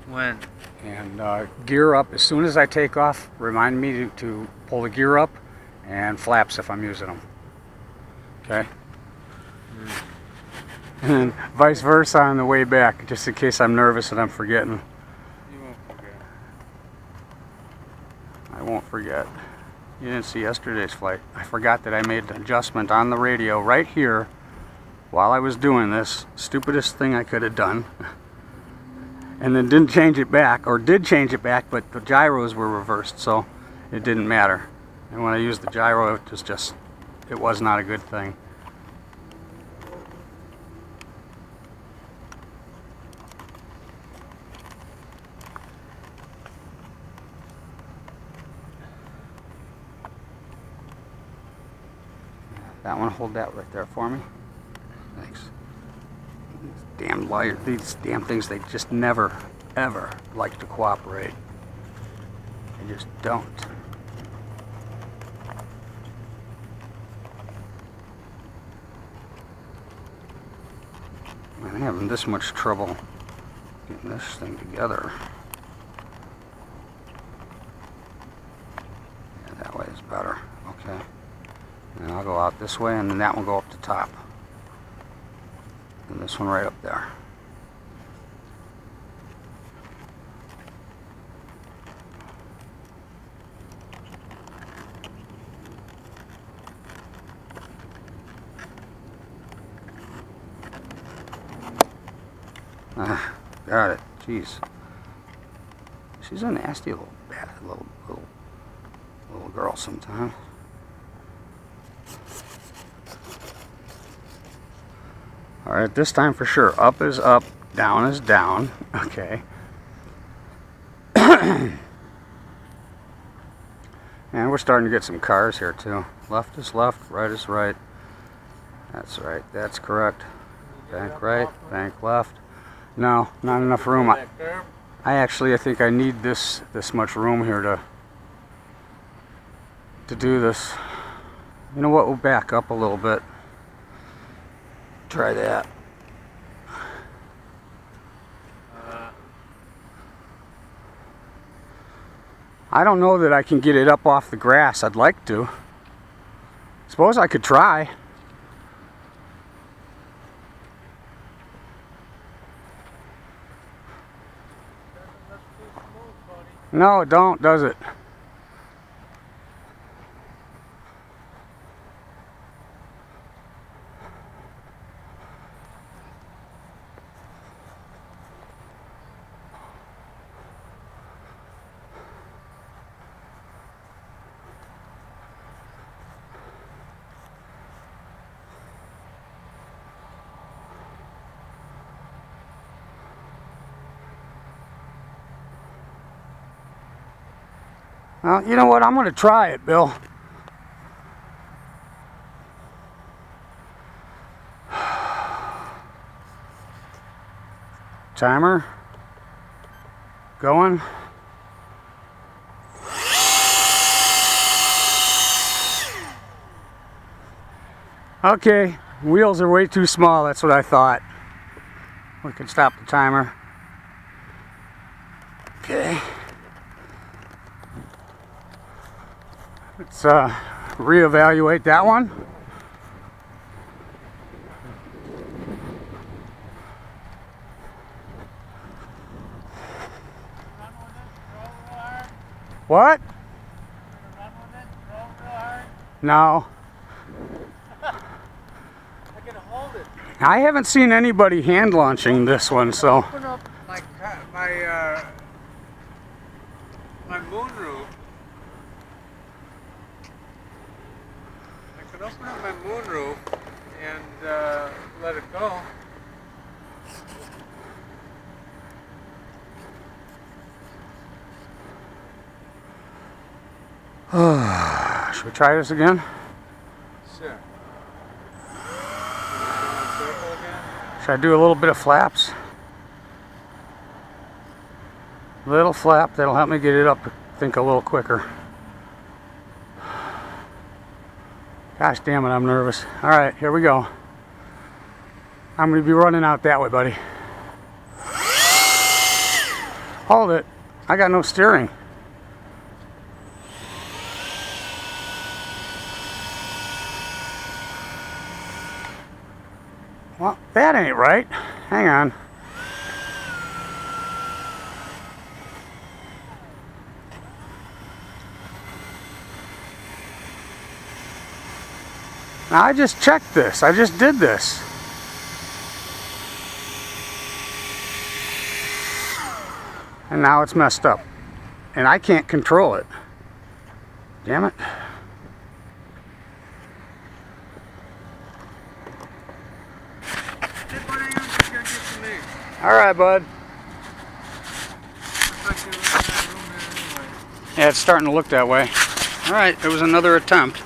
When? And gear up as soon as I take off. Remind me to pull the gear up, and flaps if I'm using them. Okay? And vice versa on the way back, just in case I'm nervous and I'm forgetting. You won't forget. I won't forget. You didn't see yesterday's flight. I forgot that I made an adjustment on the radio right here while I was doing this. Stupidest thing I could have done. And then didn't change it back, or did change it back, but the gyros were reversed, so it didn't matter. And when I used the gyro, it was not a good thing. That one, hold that right there for me. Thanks. These damn liars, these damn things, they just never, ever like to cooperate. They just don't. I'm having this much trouble getting this thing together. Yeah, that way is better. Okay. And I'll go out this way, and then that one go up the top. And this one right up there. Got it. Jeez. She's a nasty little bad little girl sometimes. Alright, this time for sure. Up is up, down is down. Okay. And we're starting to get some cars here too. Left is left, right is right. That's right, that's correct. Bank right, bank left. No, not enough room. I think I need this much room here to do this. You know what, we'll back up a little bit. Try that. I don't know that I can get it up off the grass. I'd like to. Suppose I could try. No, it don't, does it? Well, you know what? I'm going to try it, Bill. Timer. Going. Okay, wheels are way too small. That's what I thought. We can stop the timer. Okay. Let's reevaluate that one. What? No. I can hold it. I haven't seen anybody hand launching this one, so. Open up my moonroof. I could open up my moonroof and let it go. Should we try this again? Sure. Should I do a little bit of flaps? Little flap, that'll help me get it up, I think, a little quicker. Gosh damn it, I'm nervous. Alright, here we go. I'm going to be running out that way, buddy. Hold it. I got no steering. Well, that ain't right. Hang on. Now, I just checked this. I just did this. And now it's messed up. And I can't control it. Damn it. Alright, bud. Yeah, it's starting to look that way. Alright, it was another attempt.